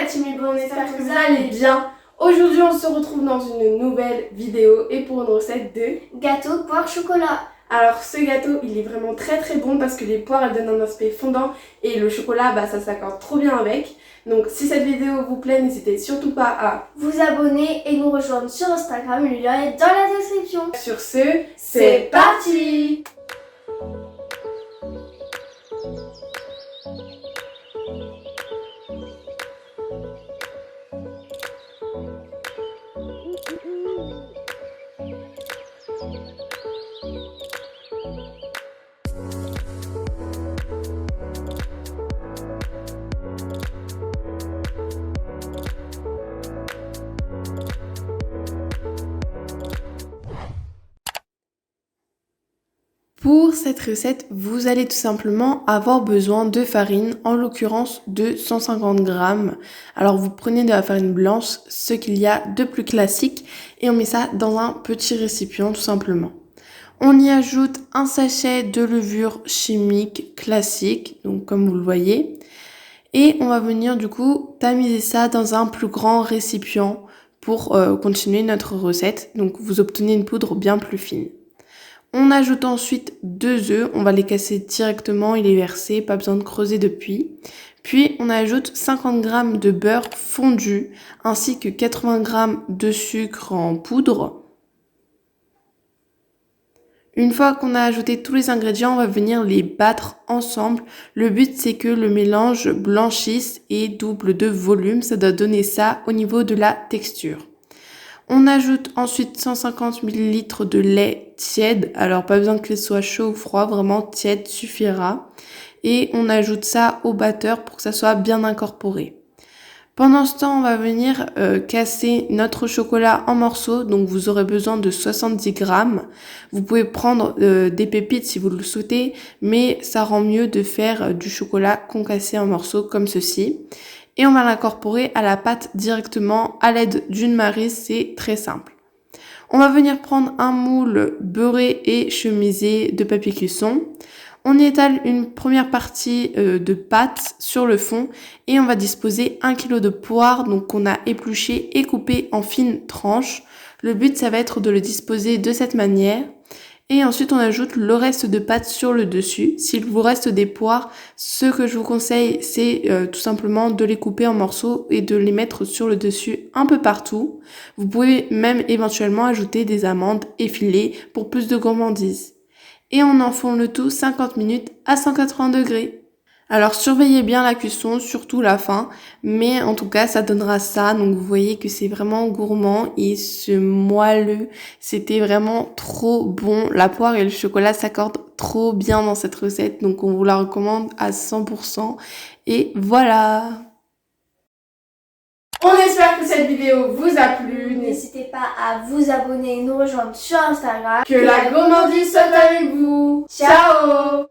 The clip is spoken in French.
team Ibo, on espère que vous allez bien. Aujourd'hui on se retrouve dans une nouvelle vidéo et pour une recette de gâteau poire chocolat. Alors ce gâteau il est vraiment très bon parce que les poires elles donnent un aspect fondant et le chocolat ça s'accorde trop bien avec. Donc si cette vidéo vous plaît, n'hésitez surtout pas à vous abonner et nous rejoindre sur Instagram, le lien est dans la description. Sur ce, c'est parti! Pour cette recette, vous allez tout simplement avoir besoin de farine, en l'occurrence de 150 grammes. Alors vous prenez de la farine blanche, ce qu'il y a de plus classique, et on met ça dans un petit récipient tout simplement. On y ajoute un sachet de levure chimique classique, donc comme vous le voyez, et on va venir du coup tamiser ça dans un plus grand récipient pour continuer notre recette. Donc vous obtenez une poudre bien plus fine. On ajoute ensuite 2 œufs, on va les casser directement, il est versé, pas besoin de creuser depuis. Puis on ajoute 50 g de beurre fondu ainsi que 80 g de sucre en poudre. Une fois qu'on a ajouté tous les ingrédients, on va venir les battre ensemble. Le but c'est que le mélange blanchisse et double de volume, ça doit donner ça au niveau de la texture. On ajoute ensuite 150 ml de lait tiède, alors pas besoin qu'il soit chaud ou froid, vraiment tiède suffira. Et on ajoute ça au batteur pour que ça soit bien incorporé. Pendant ce temps, on va venir casser notre chocolat en morceaux, donc vous aurez besoin de 70 grammes. Vous pouvez prendre des pépites si vous le souhaitez, mais ça rend mieux de faire du chocolat concassé en morceaux comme ceci. Et on va l'incorporer à la pâte directement à l'aide d'une maryse, c'est très simple. On va venir prendre un moule beurré et chemisé de papier cuisson. On y étale une première partie de pâte sur le fond et on va disposer 1 kg de poire donc qu'on a épluché et coupé en fines tranches. Le but ça va être de le disposer de cette manière. Et ensuite, on ajoute le reste de pâte sur le dessus. S'il vous reste des poires, ce que je vous conseille, c'est tout simplement de les couper en morceaux et de les mettre sur le dessus un peu partout. Vous pouvez même éventuellement ajouter des amandes effilées pour plus de gourmandise. Et on enfourne le tout 50 minutes à 180 degrés. Alors surveillez bien la cuisson, surtout la fin, mais en tout cas ça donnera ça, donc vous voyez que c'est vraiment gourmand et ce moelleux, c'était vraiment trop bon. La poire et le chocolat s'accordent trop bien dans cette recette, donc on vous la recommande à 100% et voilà. On espère que cette vidéo vous a plu. N'hésitez pas à vous abonner et nous rejoindre sur Instagram. Que la gourmandise soit avec vous. Ciao.